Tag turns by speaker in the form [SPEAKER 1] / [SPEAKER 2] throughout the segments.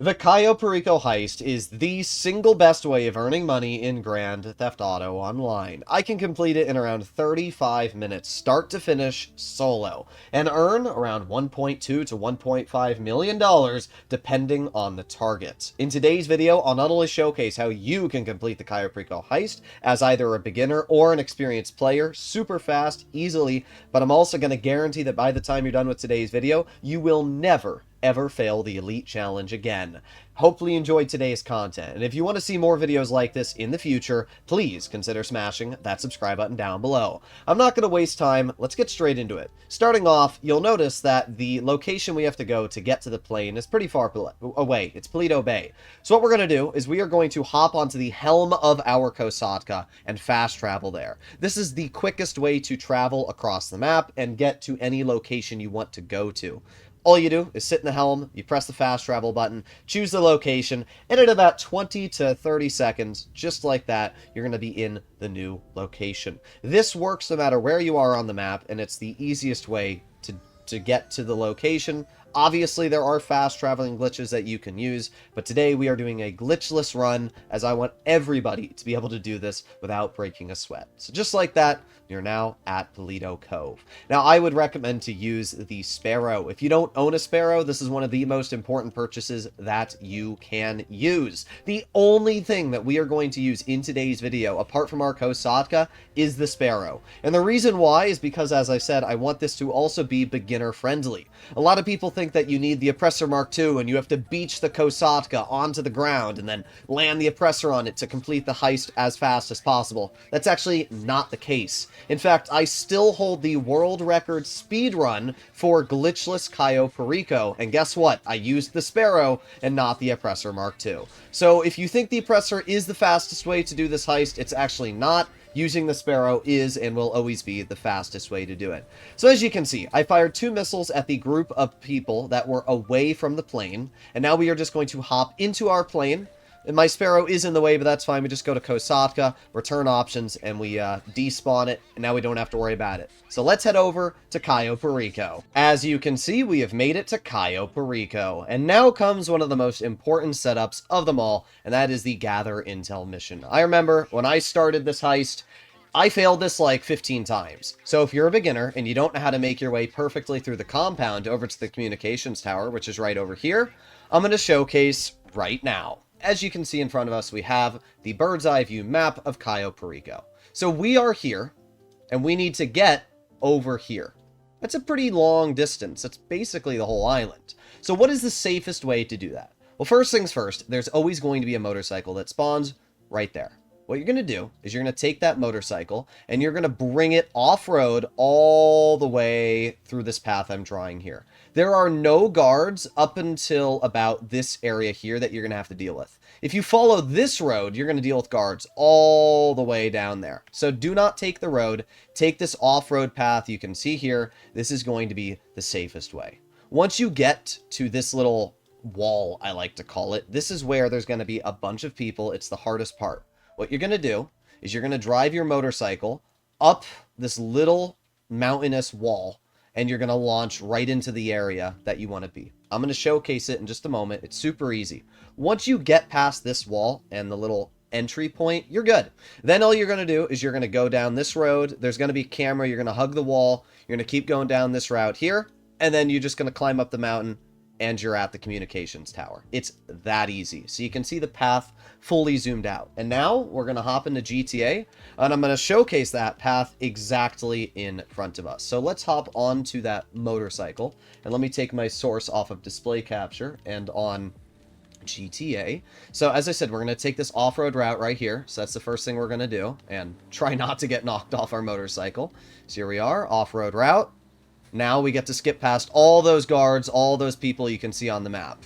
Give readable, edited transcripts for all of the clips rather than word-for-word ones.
[SPEAKER 1] The Cayo Perico Heist is the single best way of earning money in Grand Theft Auto Online. I can complete it in around 35 minutes, start to finish, solo, and earn around $1.2 to $1.5 million depending on the target. In today's video, I'll not only showcase how you can complete the Cayo Perico Heist as either a beginner or an experienced player, super fast, easily, but I'm also going to guarantee that by the time you're done with today's video, you will never ever fail the Elite Challenge again. Hopefully you enjoyed today's content, and if you want to see more videos like this in the future, please consider smashing that subscribe button down below. I'm not going to waste time, let's get straight into it. Starting off, you'll notice that the location we have to go to get to the plane is pretty far away. It's Paleto Bay. So what we're going to do is we are going to hop onto the helm of our Kosatka and fast travel there. This is the quickest way to travel across the map and get to any location you want to go to. All you do is sit in the helm, you press the fast travel button, choose the location, and in about 20 to 30 seconds, just like that, you're going to be in the new location. This works no matter where you are on the map, and it's the easiest way to get to the location. Obviously, there are fast traveling glitches that you can use, but today we are doing a glitchless run as I want everybody to be able to do this without breaking a sweat. So just like that, you're now at Paleto Cove. Now, I would recommend to use the Sparrow. If you don't own a Sparrow, this is one of the most important purchases that you can use. The only thing that we are going to use in today's video, apart from our Kosatka, is the Sparrow. And the reason why is because, as I said, I want this to also be beginner friendly. A lot of people think that you need the Oppressor Mark II and you have to beach the Kosatka onto the ground and then land the Oppressor on it to complete the heist as fast as possible. That's actually not the case. In fact, I still hold the world record speed run for glitchless Cayo Perico, and guess what? I used the Sparrow and not the Oppressor Mark II. So if you think the Oppressor is the fastest way to do this heist, it's actually not. Using the Sparrow is and will always be the fastest way to do it. So as you can see, I fired 2 missiles at the group of people that were away from the plane, and now we are just going to hop into our plane. And my Sparrow is in the way, but that's fine. We just go to Kosatka, return options, and we despawn it, and now we don't have to worry about it. So let's head over to Cayo Perico. As you can see, we have made it to Cayo Perico, and now comes one of the most important setups of them all, and that is the Gather Intel mission. I remember when I started this heist, I failed this like 15 times. So if you're a beginner and you don't know how to make your way perfectly through the compound over to the communications tower, which is right over here, I'm going to showcase right now. As you can see in front of us, we have the bird's eye view map of Cayo Perico. So we are here, and we need to get over here. That's a pretty long distance. That's basically the whole island. So what is the safest way to do that? Well, first things first, there's always going to be a motorcycle that spawns right there. What you're going to do is you're going to take that motorcycle, and you're going to bring it off-road all the way through this path I'm drawing here. There are no guards up until about this area here that you're going to have to deal with. If you follow this road, you're going to deal with guards all the way down there. So do not take the road. Take this off-road path. You can see here, this is going to be the safest way. Once you get to this little wall, I like to call it, this is where there's going to be a bunch of people. It's the hardest part. What you're going to do is you're going to drive your motorcycle up this little mountainous wall, and you're going to launch right into the area that you want to be. I'm going to showcase it in just a moment. It's super easy. Once you get past this wall and the little entry point, you're good. Then all you're going to do is you're going to go down this road. There's going to be a camera. You're going to hug the wall. You're going to keep going down this route here, and then you're just going to climb up the mountain, and you're at the communications tower. It's that easy. So you can see the path fully zoomed out. And now we're going to hop into GTA, and I'm going to showcase that path exactly in front of us. So let's hop onto that motorcycle, and let me take my source off of display capture and on GTA. So as I said, we're going to take this off-road route right here. So that's the first thing we're going to do, and try not to get knocked off our motorcycle. So here we are, off-road route. Now we get to skip past all those guards, all those people you can see on the map.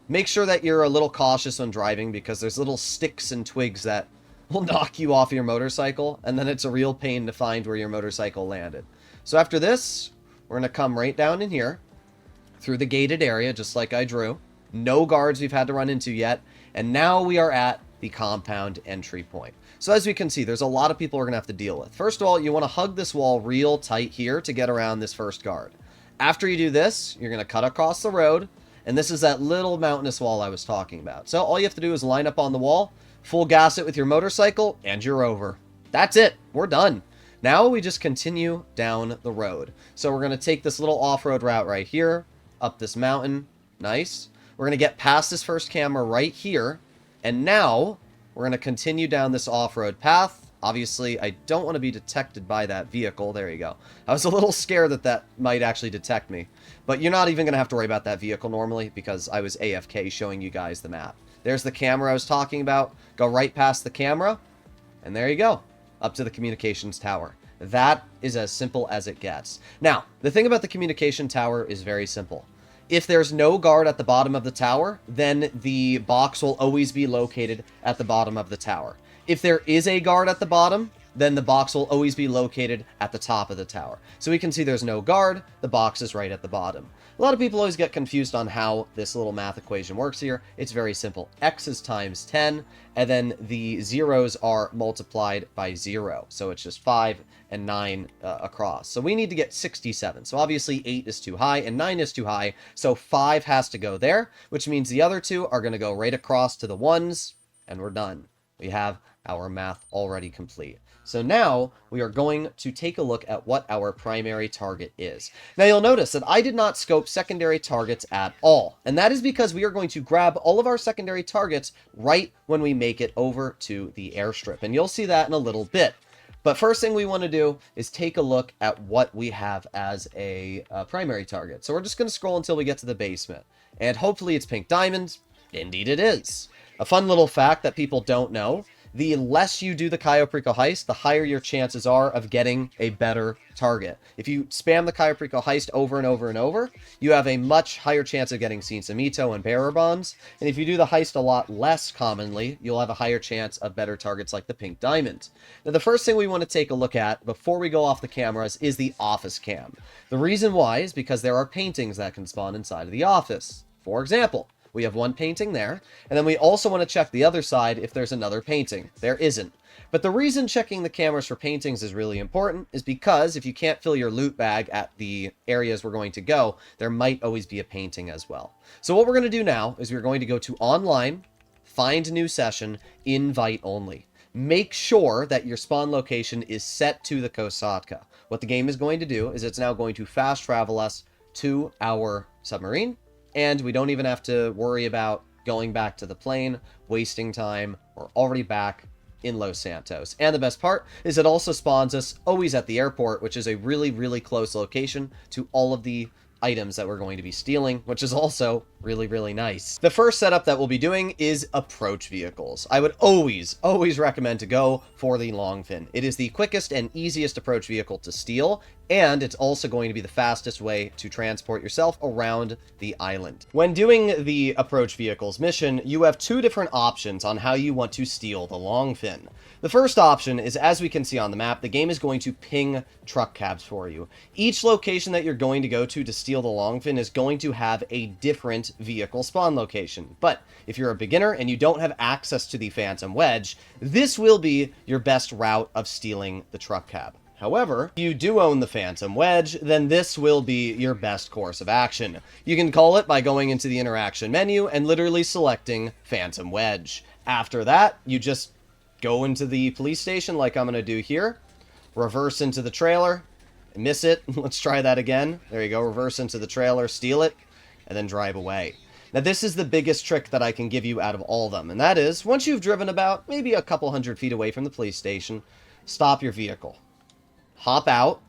[SPEAKER 1] Make sure that you're a little cautious when driving, because there's little sticks and twigs that will knock you off your motorcycle, and then it's a real pain to find where your motorcycle landed. So after this, we're going to come right down in here, through the gated area, just like I drew. No guards we've had to run into yet, and now we are at the compound entry point. So as we can see, there's a lot of people we're going to have to deal with. First of all, you want to hug this wall real tight here to get around this first guard. After you do this, you're going to cut across the road, And this is that little mountainous wall I was talking about. So all you have to do is line up on the wall, full gas it with your motorcycle, and you're over. That's it. We're done. Now we just continue down the road. So we're going to take this little off-road route right here, up this mountain. Nice. We're going to get past this first camera right here. And now we're going to continue down this off-road path. Obviously, I don't want to be detected by that vehicle. There you go. I was a little scared that that might actually detect me. But you're not even going to have to worry about that vehicle normally because I was AFK showing you guys the map. There's the camera I was talking about. Go right past the camera. And there you go. Up to the communications tower. That is as simple as it gets. Now, the thing about the communication tower is very simple. If there's no guard at the bottom of the tower, then the box will always be located at the bottom of the tower. If there is a guard at the bottom, then the box will always be located at the top of the tower. So we can see there's no guard, the box is right at the bottom. A lot of people always get confused on how this little math equation works here. It's very simple. X is times 10, and then the zeros are multiplied by 0. So it's just 5 and 9 across. So we need to get 67. So obviously 8 is too high and 9 is too high. So 5 has to go there, which means the other two are going to go right across to the 1s, and we're done. We have our math already complete. So now we are going to take a look at what our primary target is. Now you'll notice that I did not scope secondary targets at all. And that is because we are going to grab all of our secondary targets right when we make it over to the airstrip. And you'll see that in a little bit. But first thing we want to do is take a look at what we have as a primary target. So we're just going to scroll until we get to the basement. And hopefully it's pink diamonds. Indeed it is. A fun little fact that people don't know: the less you do the Cayo Perico Heist, the higher your chances are of getting a better target. If you spam the Cayo Perico Heist over and over and over, you have a much higher chance of getting Cinsamito and bearer bonds. And if you do the heist a lot less commonly, you'll have a higher chance of better targets like the pink diamond. Now, the first thing we want to take a look at before we go off the cameras is the office cam. The reason why is because there are paintings that can spawn inside of the office. For example, we have one painting there, and then we also want to check the other side if there's another painting. There isn't. But the reason checking the cameras for paintings is really important is because if you can't fill your loot bag at the areas we're going to go, there might always be a painting as well. So what we're going to do now is we're going to go to online, find new session, invite only. Make sure that your spawn location is set to the Kosatka. What the game is going to do is it's now going to fast travel us to our submarine, and we don't even have to worry about going back to the plane, wasting time. We're already back in Los Santos. And the best part is it also spawns us always at the airport, which is a really, really close location to all of the items that we're going to be stealing, which is also really, really nice. The first setup that we'll be doing is approach vehicles. I would always recommend to go for the Longfin. It is the quickest and easiest approach vehicle to steal, and it's also going to be the fastest way to transport yourself around the island. When doing the approach vehicles mission, you have two different options on how you want to steal the Longfin. The first option is, as we can see on the map, the game is going to ping truck cabs for you. Each location that you're going to go to steal the Longfin is going to have a different vehicle spawn location. But if you're a beginner and you don't have access to the Phantom Wedge, this will be your best route of stealing the truck cab. However, if you do own the Phantom Wedge, then this will be your best course of action. You can call it by going into the interaction menu and literally selecting Phantom Wedge. After that, you just go into the police station like I'm going to do here, reverse into the trailer, miss it, let's try that again. There you go, reverse into the trailer, steal it, and then drive away. Now this is the biggest trick that I can give you out of all of them, and that is, once you've driven about maybe a couple hundred feet away from the police station, stop your vehicle. Hop out,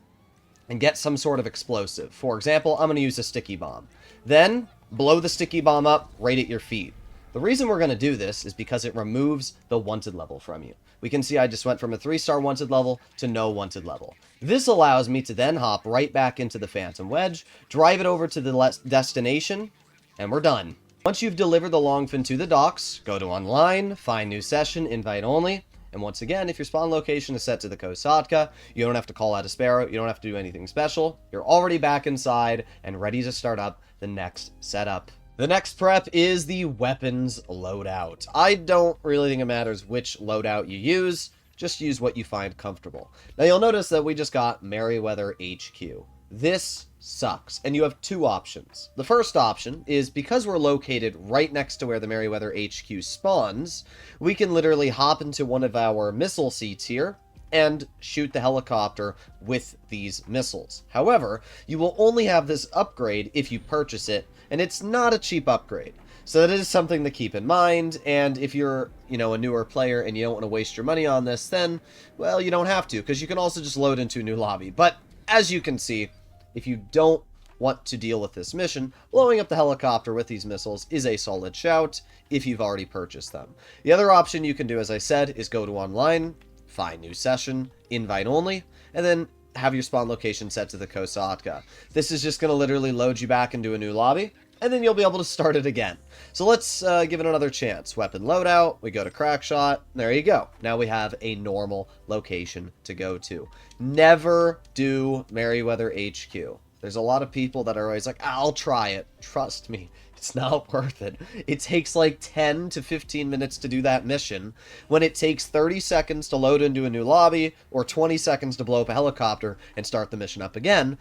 [SPEAKER 1] and get some sort of explosive. For example, I'm going to use a sticky bomb. Then, blow the sticky bomb up right at your feet. The reason we're going to do this is because it removes the wanted level from you. We can see I just went from a 3-star wanted level to no wanted level. This allows me to then hop right back into the Phantom Wedge, drive it over to the destination, and we're done. Once you've delivered the Longfin to the docks, go to online, find new session, invite only, and once again, if your spawn location is set to the Kosatka, you don't have to call out a sparrow, you don't have to do anything special, you're already back inside and ready to start up the next setup. The next prep is the weapons loadout. I don't really think it matters which loadout you use, just use what you find comfortable. Now you'll notice that we just got Merryweather HQ. This sucks. And you have two options. The first option is because we're located right next to where the Merryweather HQ spawns, we can literally hop into one of our missile seats here and shoot the helicopter with these missiles. However, you will only have this upgrade if you purchase it, and it's not a cheap upgrade. So that is something to keep in mind, and if you're, a newer player and you don't want to waste your money on this, then, well, you don't have to, because you can also just load into a new lobby. But, as you can see, if you don't want to deal with this mission, blowing up the helicopter with these missiles is a solid shout if you've already purchased them. The other option you can do, as I said, is go to online, find new session, invite only, and then have your spawn location set to the Kosatka. This is just going to literally load you back into a new lobby, and then you'll be able to start it again. So let's give it another chance. Weapon loadout, we go to Crackshot, there you go. Now we have a normal location to go to. Never do Merryweather HQ. There's a lot of people that are always like, I'll try it. Trust me, it's not worth it. It takes like 10 to 15 minutes to do that mission, when it takes 30 seconds to load into a new lobby, or 20 seconds to blow up a helicopter and start the mission up again.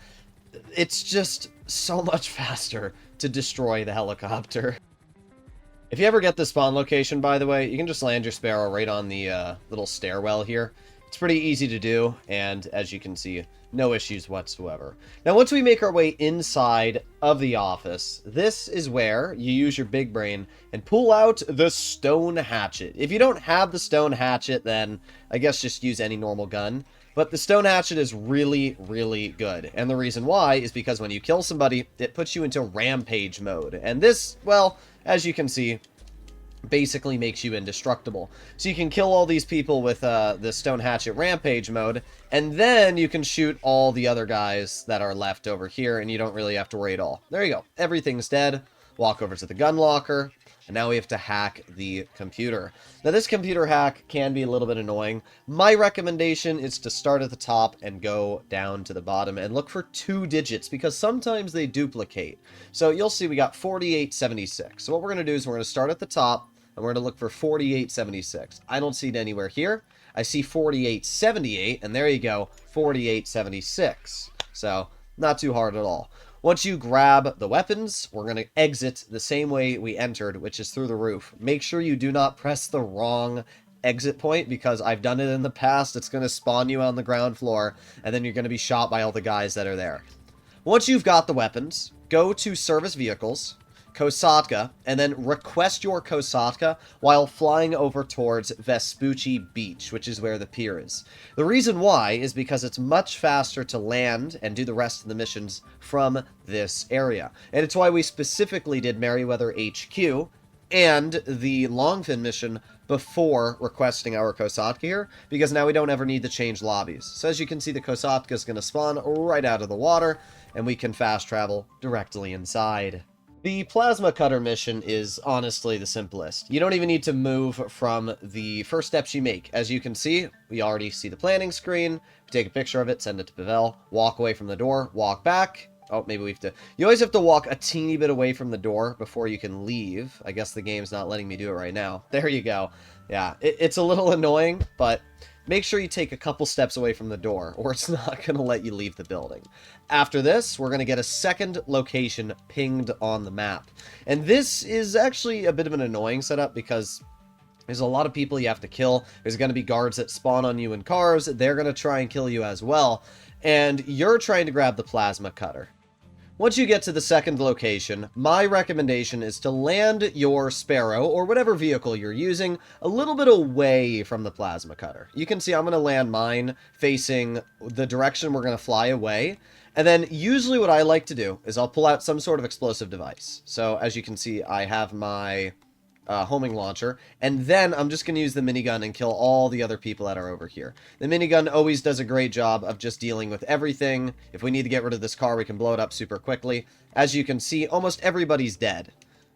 [SPEAKER 1] It's just so much faster to destroy the helicopter. If you ever get the spawn location, by the way, you can just land your Sparrow right on the little stairwell here. It's pretty easy to do, and as you can see, no issues whatsoever. Now, once we make our way inside of the office, this is where you use your big brain and pull out the stone hatchet. If you don't have the stone hatchet, then I guess just use any normal gun. But the stone hatchet is really, really good. And the reason why is because when you kill somebody, it puts you into rampage mode. And this, well, as you can see, basically makes you indestructible. So you can kill all these people with the stone hatchet rampage mode, and then you can shoot all the other guys that are left over here, and you don't really have to worry at all. There you go. Everything's dead. Walk over to the gun locker, and now we have to hack the computer. Now, this computer hack can be a little bit annoying. My recommendation is to start at the top and go down to the bottom and look for 2 digits, because sometimes they duplicate. So you'll see we got 4876. So what we're going to do is we're going to start at the top, and we're going to look for 4876. I don't see it anywhere here. I see 4878, and there you go, 4876. So, not too hard at all. Once you grab the weapons, we're going to exit the same way we entered, which is through the roof. Make sure you do not press the wrong exit point, because I've done it in the past. It's going to spawn you on the ground floor, and then you're going to be shot by all the guys that are there. Once you've got the weapons, go to Service Vehicles, Kosatka, and then request your Kosatka while flying over towards Vespucci Beach, which is where the pier is. The reason why is because it's much faster to land and do the rest of the missions from this area. And it's why we specifically did Merryweather HQ and the Longfin mission before requesting our Kosatka here, because now we don't ever need to change lobbies. So as you can see, the Kosatka is going to spawn right out of the water, and we can fast travel directly inside. The plasma cutter mission is honestly the simplest. You don't even need to move from the first steps you make. As you can see, we already see the planning screen. Take a picture of it, send it to Pavel, walk away from the door, walk back. Oh, maybe we have to... You always have to walk a teeny bit away from the door before you can leave. I guess the game's not letting me do it right now. There you go. Yeah, it's a little annoying, but make sure you take a couple steps away from the door, or it's not going to let you leave the building. After this, we're going to get a second location pinged on the map. And this is actually a bit of an annoying setup, because there's a lot of people you have to kill. There's going to be guards that spawn on you in cars. They're going to try and kill you as well. And you're trying to grab the plasma cutter. Once you get to the second location, my recommendation is to land your Sparrow, or whatever vehicle you're using, a little bit away from the plasma cutter. You can see I'm going to land mine facing the direction we're going to fly away. And then usually what I like to do is I'll pull out some sort of explosive device. So as you can see, I have my homing launcher, and then I'm just going to use the minigun and kill all the other people that are over here. The minigun always does a great job of just dealing with everything. If we need to get rid of this car, we can blow it up super quickly. As you can see, almost everybody's dead.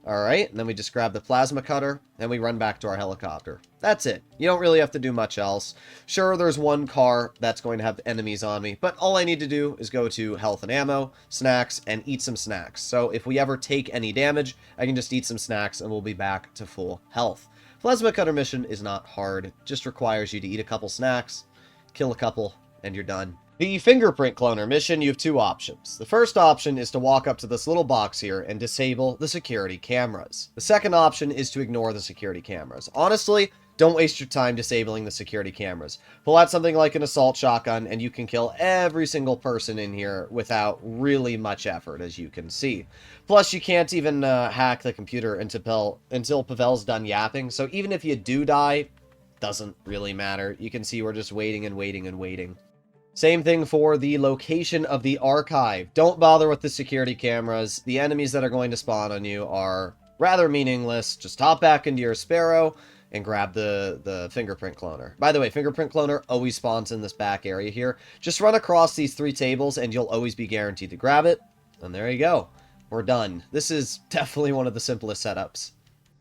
[SPEAKER 1] Alright, and then we just grab the plasma cutter, and we run back to our helicopter. That's it. You don't really have to do much else. Sure, there's one car that's going to have enemies on me, but all I need to do is go to health and ammo, snacks, and eat some snacks. So if we ever take any damage, I can just eat some snacks, and we'll be back to full health. Plasma cutter mission is not hard. Just requires you to eat a couple snacks, kill a couple, and you're done. The Fingerprint Cloner mission, you have two options. The first option is to walk up to this little box here and disable the security cameras. The second option is to ignore the security cameras. Honestly, don't waste your time disabling the security cameras. Pull out something like an assault shotgun and you can kill every single person in here without really much effort, as you can see. Plus, you can't even hack the computer until Pavel's done yapping, so even if you do die, doesn't really matter. You can see we're just waiting and waiting and waiting. Same thing for the location of the archive. Don't bother with the security cameras. The enemies that are going to spawn on you are rather meaningless. Just hop back into your Sparrow and grab the Fingerprint Cloner. By the way, Fingerprint Cloner always spawns in this back area here. Just run across these 3 tables and you'll always be guaranteed to grab it. And there you go. We're done. This is definitely one of the simplest setups.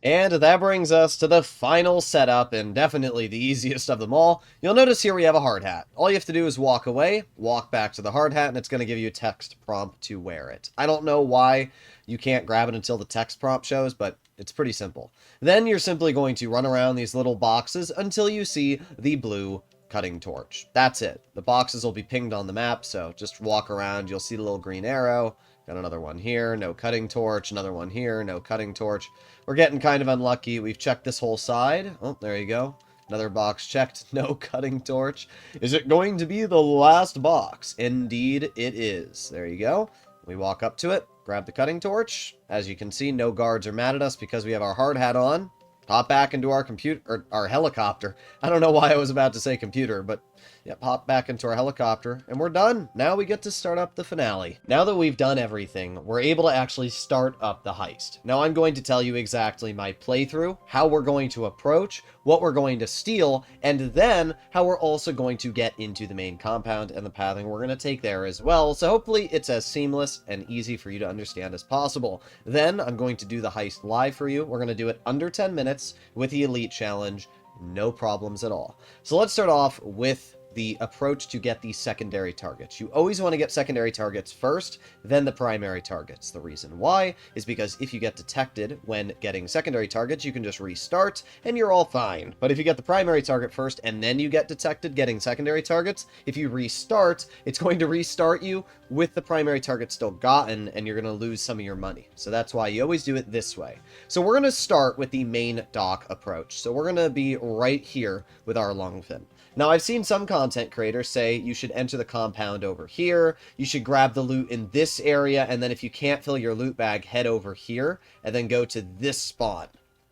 [SPEAKER 1] And that brings us to the final setup, and definitely the easiest of them all. You'll notice here we have a hard hat. All you have to do is walk away, walk back to the hard hat, and it's going to give you a text prompt to wear it. I don't know why you can't grab it until the text prompt shows, but it's pretty simple. Then you're simply going to run around these little boxes until you see the blue cutting torch. That's it. The boxes will be pinged on the map, so just walk around. You'll see the little green arrow. Got another one here, no cutting torch. Another one here, no cutting torch. We're getting kind of unlucky. We've checked this whole side. Oh, there you go. Another box checked, no cutting torch. Is it going to be the last box? Indeed it is. There you go. We walk up to it, grab the cutting torch. As you can see, no guards are mad at us because we have our hard hat on. Hop back into our computer, or our helicopter. I don't know why I was about to say computer, but yep, hop back into our helicopter, and we're done. Now we get to start up the finale. Now that we've done everything, we're able to actually start up the heist. Now I'm going to tell you exactly my playthrough, how we're going to approach, what we're going to steal, and then how we're also going to get into the main compound and the pathing we're going to take there as well. So hopefully it's as seamless and easy for you to understand as possible. Then I'm going to do the heist live for you. We're going to do it under 10 minutes with the Elite Challenge. No problems at all. So let's start off with the approach to get these secondary targets. You always want to get secondary targets first, then the primary targets. The reason why is because if you get detected when getting secondary targets, you can just restart and you're all fine. But if you get the primary target first and then you get detected getting secondary targets, if you restart, it's going to restart you with the primary target still gotten, and you're going to lose some of your money. So that's why you always do it this way. So we're going to start with the main dock approach. So we're going to be right here with our longfin. Now, I've seen some content creators say you should enter the compound over here, you should grab the loot in this area, and then if you can't fill your loot bag, head over here, and then go to this spawn.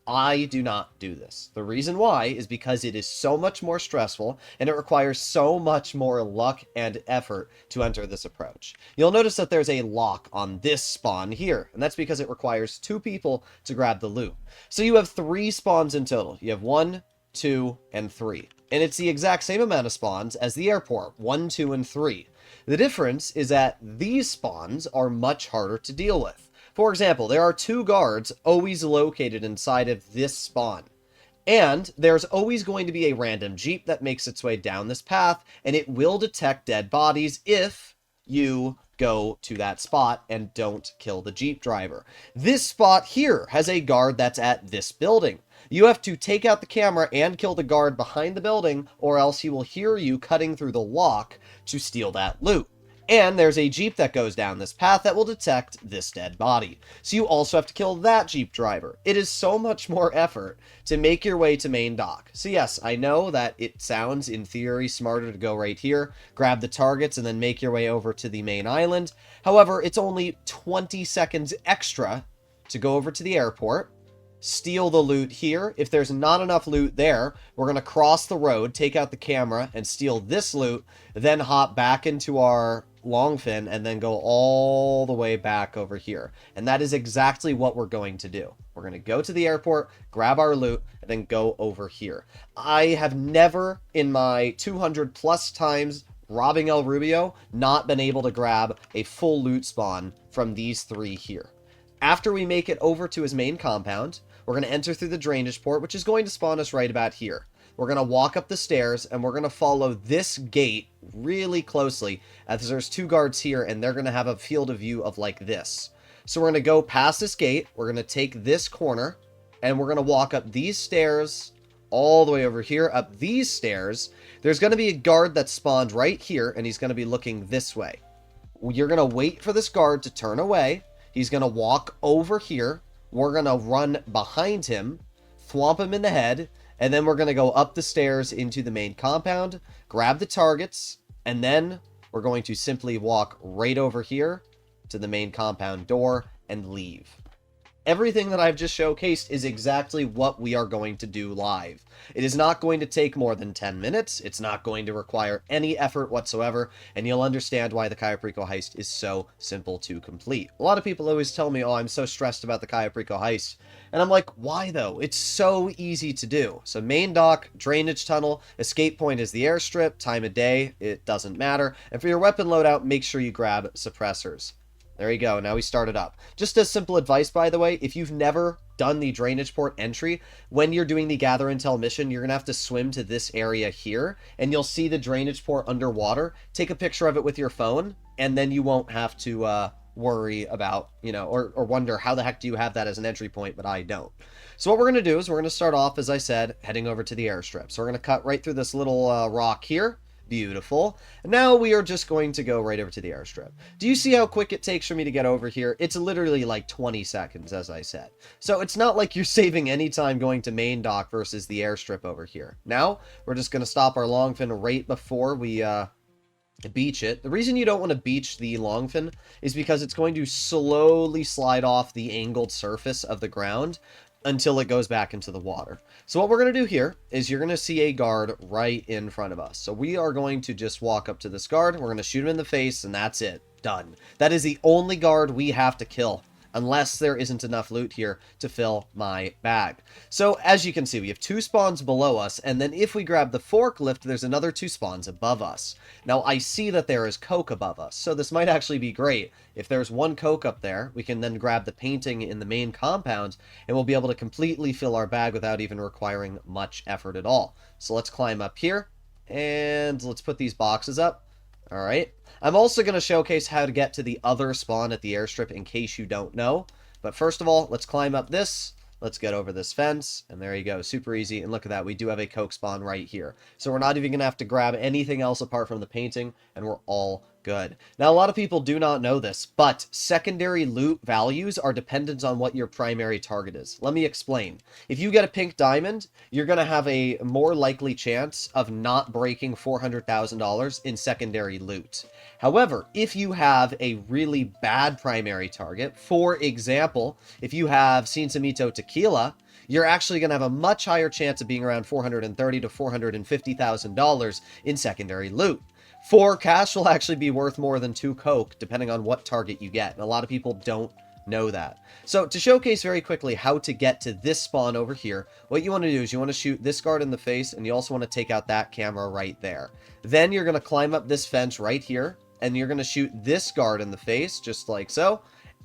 [SPEAKER 1] I do not do this. The reason why is because it is so much more stressful, and it requires so much more luck and effort to enter this approach. You'll notice that there's a lock on this spawn here, and that's because it requires 2 people to grab the loot. So you have 3 spawns in total. You have 1, 2, and 3. And it's the exact same amount of spawns as the airport, 1, 2, and 3. The difference is that these spawns are much harder to deal with. For example, there are 2 guards always located inside of this spawn. And there's always going to be a random jeep that makes its way down this path, and it will detect dead bodies if you go to that spot and don't kill the jeep driver. This spot here has a guard that's at this building. You have to take out the camera and kill the guard behind the building, or else he will hear you cutting through the lock to steal that loot. And there's a jeep that goes down this path that will detect this dead body. So you also have to kill that jeep driver. It is so much more effort to make your way to main dock. So yes, I know that it sounds, in theory, smarter to go right here, grab the targets, and then make your way over to the main island. However, it's only 20 seconds extra to go over to the airport, steal the loot here. If there's not enough loot there, we're going to cross the road, take out the camera, and steal this loot, then hop back into our longfin, and then go all the way back over here. And that is exactly what we're going to do. We're going to go to the airport, grab our loot, and then go over here. I have never, in my 200 plus times robbing El Rubio, not been able to grab a full loot spawn from these 3 here. After we make it over to his main compound, we're going to enter through the drainage port, which is going to spawn us right about here. We're going to walk up the stairs, and we're going to follow this gate really closely, as there's 2 guards here, and they're going to have a field of view of like this. So we're going to go past this gate, we're going to take this corner, and we're going to walk up these stairs all the way over here, up these stairs. There's going to be a guard that spawned right here, and he's going to be looking this way. You're going to wait for this guard to turn away. He's going to walk over here. We're going to run behind him, thwomp him in the head, and then we're going to go up the stairs into the main compound, grab the targets, and then we're going to simply walk right over here to the main compound door and leave. Everything that I've just showcased is exactly what we are going to do live. It is not going to take more than 10 minutes. It's not going to require any effort whatsoever, and you'll understand why the Cayo Perico Heist is so simple to complete. A lot of people always tell me, oh, I'm so stressed about the Cayo Perico Heist. And I'm like, why though? It's so easy to do. So main dock, drainage tunnel, escape point is the airstrip, time of day, it doesn't matter. And for your weapon loadout, make sure you grab suppressors. There you go. Now we started up. Just as simple advice, by the way, if you've never done the drainage port entry, when you're doing the gather intel mission, you're going to have to swim to this area here, and you'll see the drainage port underwater. Take a picture of it with your phone, and then you won't have to worry about, or wonder how the heck do you have that as an entry point, but I don't. So what we're going to do is we're going to start off, as I said, heading over to the airstrip. So we're going to cut right through this little rock here. Beautiful. Now we are just going to go right over to the airstrip. Do you see how quick it takes for me to get over here? It's literally like 20 seconds, as I said. So it's not like you're saving any time going to main dock versus the airstrip over here. Now, we're just going to stop our longfin right before we beach it. The reason you don't want to beach the longfin is because it's going to slowly slide off the angled surface of the ground until it goes back into the water. So what we're going to do here is you're going to see a guard right in front of us. So we are going to just walk up to this guard. We're going to shoot him in the face, and that's it. Done. That is the only guard we have to kill, unless there isn't enough loot here to fill my bag. So as you can see, we have 2 spawns below us, and then if we grab the forklift, there's another 2 spawns above us. Now I see that there is coke above us, so this might actually be great. If there's 1 coke up there, we can then grab the painting in the main compound, and we'll be able to completely fill our bag without even requiring much effort at all. So let's climb up here, and let's put these boxes up. Alright. I'm also going to showcase how to get to the other spawn at the airstrip in case you don't know. But first of all, let's climb up this. Let's get over this fence. And there you go. Super easy. And look at that. We do have a coke spawn right here. So we're not even going to have to grab anything else apart from the painting. And we're all good. Now, a lot of people do not know this, but secondary loot values are dependent on what your primary target is. Let me explain. If you get a pink diamond, you're going to have a more likely chance of not breaking $400,000 in secondary loot. However, if you have a really bad primary target, for example, if you have Sinsamito Tequila, you're actually going to have a much higher chance of being around $430,000 to $450,000 in secondary loot. 4 cash will actually be worth more than 2 coke, depending on what target you get. And a lot of people don't know that. So to showcase very quickly how to get to this spawn over here, what you want to do is you want to shoot this guard in the face, and you also want to take out that camera right there. Then you're going to climb up this fence right here, and you're going to shoot this guard in the face, just like so.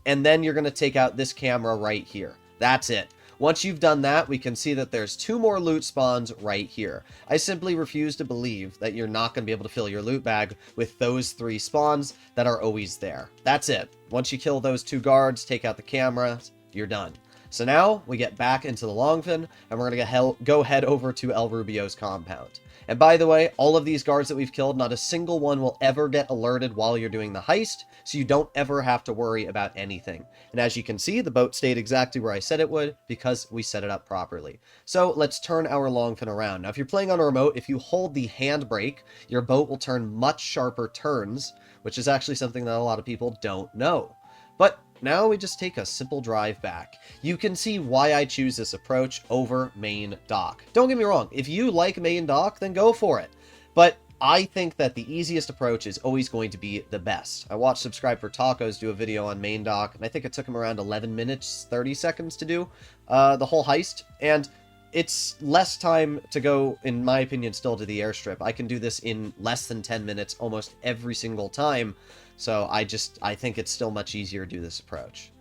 [SPEAKER 1] And then you're going to take out this camera right here. That's it. Once you've done that, we can see that there's 2 more loot spawns right here. I simply refuse to believe that you're not going to be able to fill your loot bag with those 3 spawns that are always there. That's it. Once you kill those 2 guards, take out the camera, you're done. So now we get back into the longfin, and we're going to go head over to El Rubio's compound. And by the way, all of these guards that we've killed, not a single one will ever get alerted while you're doing the heist, so you don't ever have to worry about anything. And as you can see, the boat stayed exactly where I said it would, because we set it up properly. So let's turn our longfin around. Now, if you're playing on a remote, if you hold the handbrake, your boat will turn much sharper turns, which is actually something that a lot of people don't know. But now we just take a simple drive back. You can see why I choose this approach over main dock. Don't get me wrong, if you like main dock, then go for it. But I think that the easiest approach is always going to be the best. I watched Subscribe for Tacos do a video on main dock, and I think it took him around 11 minutes, 30 seconds to do the whole heist. And it's less time to go, in my opinion, still to the airstrip. I can do this in less than 10 minutes almost every single time. So I think it's still much easier to do this approach.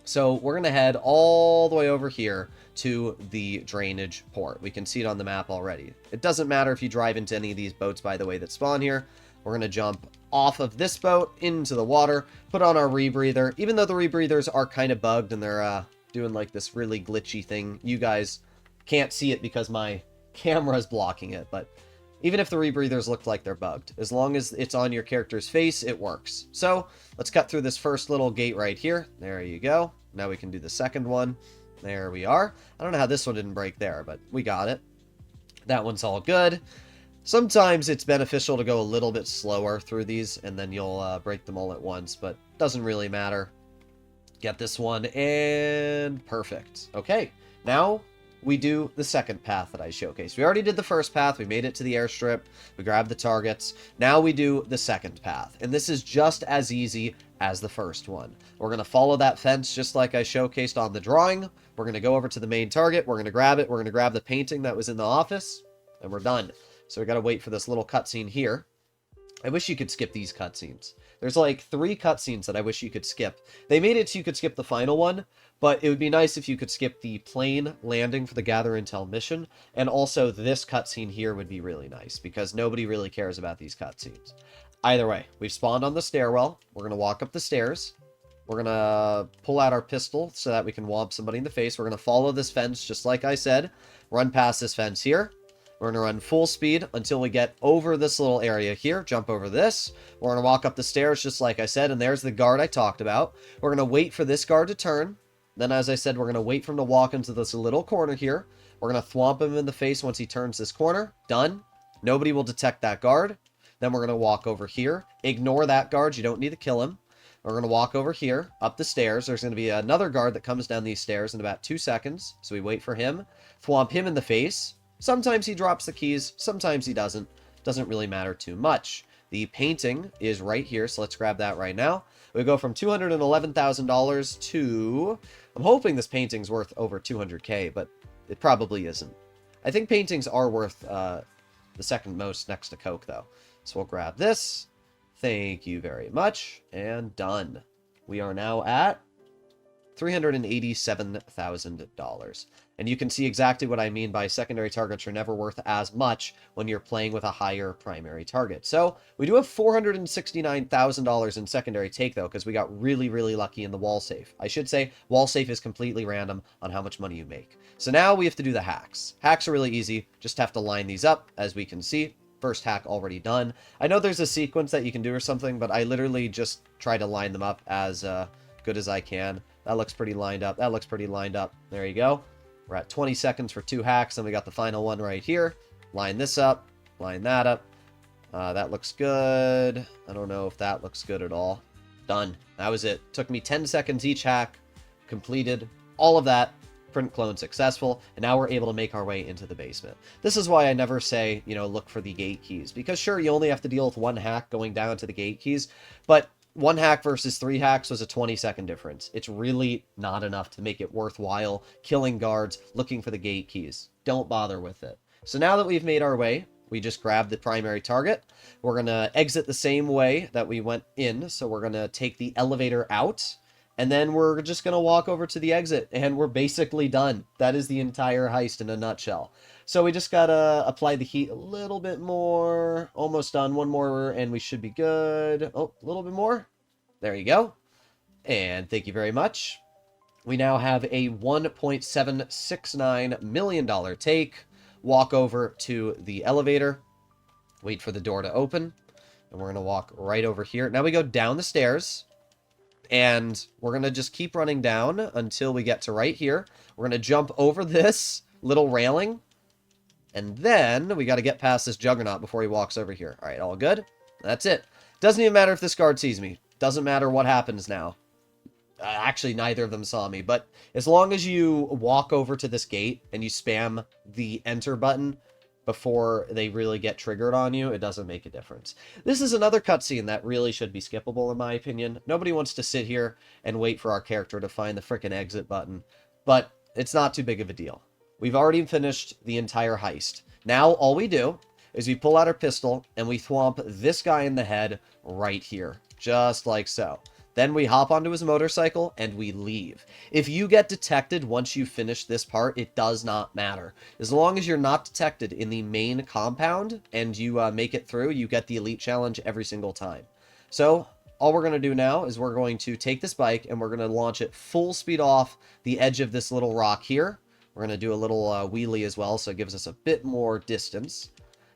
[SPEAKER 1] So we're going to head all the way over here to the drainage port. We can see it on the map already. It doesn't matter if you drive into any of these boats, by the way, that spawn here. We're going to jump off of this boat into the water, put on our rebreather. Even though the rebreathers are kind of bugged and they're doing like this really glitchy thing, you guys can't see it because my camera's blocking it, but even if the rebreathers look like they're bugged, as long as it's on your character's face, it works. So let's cut through this first little gate right here. There you go. Now we can do the second one. There we are. I don't know how this one didn't break there, but we got it. That one's all good. Sometimes it's beneficial to go a little bit slower through these, and then you'll break them all at once, but doesn't really matter. Get this one, and perfect. Okay, now we do the second path that I showcased. We already did the first path. We made it to the airstrip. We grabbed the targets. Now we do the second path, and this is just as easy as the first one. We're going to follow that fence just like I showcased on the drawing. We're going to go over to the main target. We're going to grab it. We're going to grab the painting that was in the office, and we're done. So we got to wait for this little cutscene here. I wish you could skip these cutscenes. There's like 3 cutscenes that I wish you could skip. They made it so you could skip the final one, but it would be nice if you could skip the plane landing for the Gather Intel mission, and also this cutscene here would be really nice, because nobody really cares about these cutscenes. Either way, we've spawned on the stairwell. We're going to walk up the stairs. We're going to pull out our pistol so that we can whomp somebody in the face. We're going to follow this fence, just like I said. Run past this fence here. We're going to run full speed until we get over this little area here. Jump over this. We're going to walk up the stairs just like I said, and there's the guard I talked about. We're going to wait for this guard to turn. Then, as I said, we're going to wait for him to walk into this little corner here. We're going to thwomp him in the face once he turns this corner. Done. Nobody will detect that guard. Then we're going to walk over here. Ignore that guard. You don't need to kill him. We're going to walk over here, up the stairs. There's going to be another guard that comes down these stairs in about 2 seconds. So we wait for him. Thwomp him in the face. Sometimes he drops the keys, sometimes he doesn't. Doesn't really matter too much. The painting is right here, so let's grab that right now. We go from $211,000 to... I'm hoping this painting's worth over 200K, but it probably isn't. I think paintings are worth the second most next to Coke, though. So we'll grab this. Thank you very much, and done. We are now at $387,000. And you can see exactly what I mean by secondary targets are never worth as much when you're playing with a higher primary target. So we do have $469,000 in secondary take, though, because we got really, really lucky in the wall safe. I should say wall safe is completely random on how much money you make. So now we have to do the hacks. Hacks are really easy. Just have to line these up, as we can see. First hack already done. I know there's a sequence that you can do or something, but I literally just try to line them up as good as I can. That looks pretty lined up. That looks pretty lined up. There you go. We're at 20 seconds for 2 hacks, and we got the final one right here. Line this up. Line that up. That looks good. I don't know if that looks good at all. Done. That was it. Took me 10 seconds each hack. Completed all of that. Print clone successful, and now we're able to make our way into the basement. This is why I never say, you know, look for the gate keys, because sure, you only have to deal with 1 hack going down to the gate keys, but 1 hack versus 3 hacks was a 20-second difference. It's really not enough to make it worthwhile killing guards, looking for the gate keys. Don't bother with it. So now that we've made our way, we just grab the primary target. We're going to exit the same way that we went in, so we're going to take the elevator out, and then we're just going to walk over to the exit, and we're basically done. That is the entire heist in a nutshell. So we just got to apply the heat a little bit more. Almost done. 1 more, and we should be good. Oh, a little bit more. There you go. And thank you very much. We now have a $1.769 million take. Walk over to the elevator. Wait for the door to open. And we're going to walk right over here. Now we go down the stairs. And we're going to just keep running down until we get to right here. We're going to jump over this little railing. And then we got to get past this juggernaut before he walks over here. All right, all good? That's it. Doesn't even matter if this guard sees me. Doesn't matter what happens now. Actually, neither of them saw me. But as long as you walk over to this gate and you spam the enter button before they really get triggered on you, it doesn't make a difference. This is another cutscene that really should be skippable, in my opinion. Nobody wants to sit here and wait for our character to find the frickin' exit button. But it's not too big of a deal. We've already finished the entire heist. Now, all we do is we pull out our pistol and we thwomp this guy in the head right here. Just like so. Then we hop onto his motorcycle and we leave. If you get detected once you finish this part, it does not matter. As long as you're not detected in the main compound and you make it through, you get the elite challenge every single time. So all we're going to do now is we're going to take this bike and we're going to launch it full speed off the edge of this little rock here. We're going to do a little wheelie as well, so it gives us a bit more distance.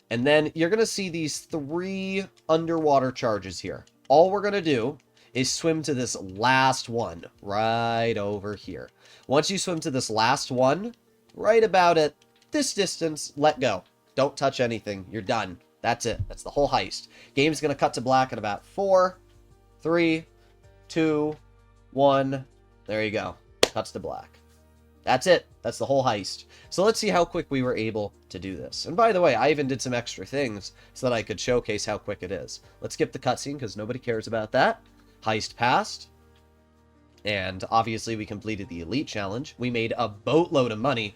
[SPEAKER 1] And then you're going to see these 3 underwater charges here. All we're going to do is swim to this last one right over here. Once you swim to this last one, right about at this distance, let go. Don't touch anything. You're done. That's it. That's the whole heist. Game's going to cut to black in about 4, 3, 2, 1. There you go. Cuts to black. That's it. That's the whole heist. So let's see how quick we were able to do this. And by the way, I even did some extra things so that I could showcase how quick it is. Let's skip the cutscene because nobody cares about that. Heist passed. And obviously we completed the Elite Challenge. We made a boatload of money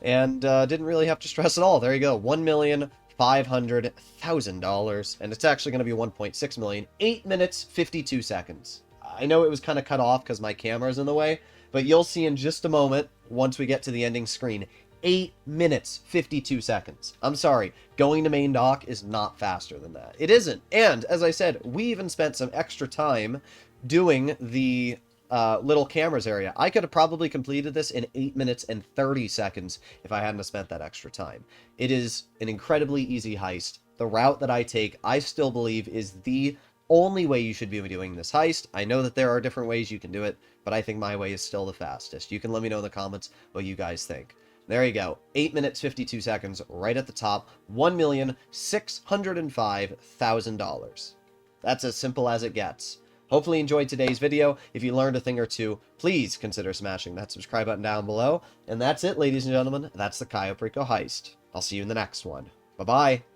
[SPEAKER 1] and didn't really have to stress at all. There you go. $1,500,000. And it's actually going to be 1.6 million. 8 minutes, 52 seconds. I know it was kind of cut off because my camera's in the way, but you'll see in just a moment, once we get to the ending screen, 8 minutes, 52 seconds. I'm sorry, going to main dock is not faster than that. It isn't. And, as I said, we even spent some extra time doing the little cameras area. I could have probably completed this in 8 minutes and 30 seconds if I hadn't spent that extra time. It is an incredibly easy heist. The route that I take, I still believe, is the only way you should be doing this heist. I know that there are different ways you can do it, but I think my way is still the fastest. You can let me know in the comments what you guys think. There you go. 8 minutes, 52 seconds, right at the top. $1,605,000. That's as simple as it gets. Hopefully you enjoyed today's video. If you learned a thing or two, please consider smashing that subscribe button down below. And that's it, ladies and gentlemen. That's the Cayo Perico Heist. I'll see you in the next one. Bye-bye.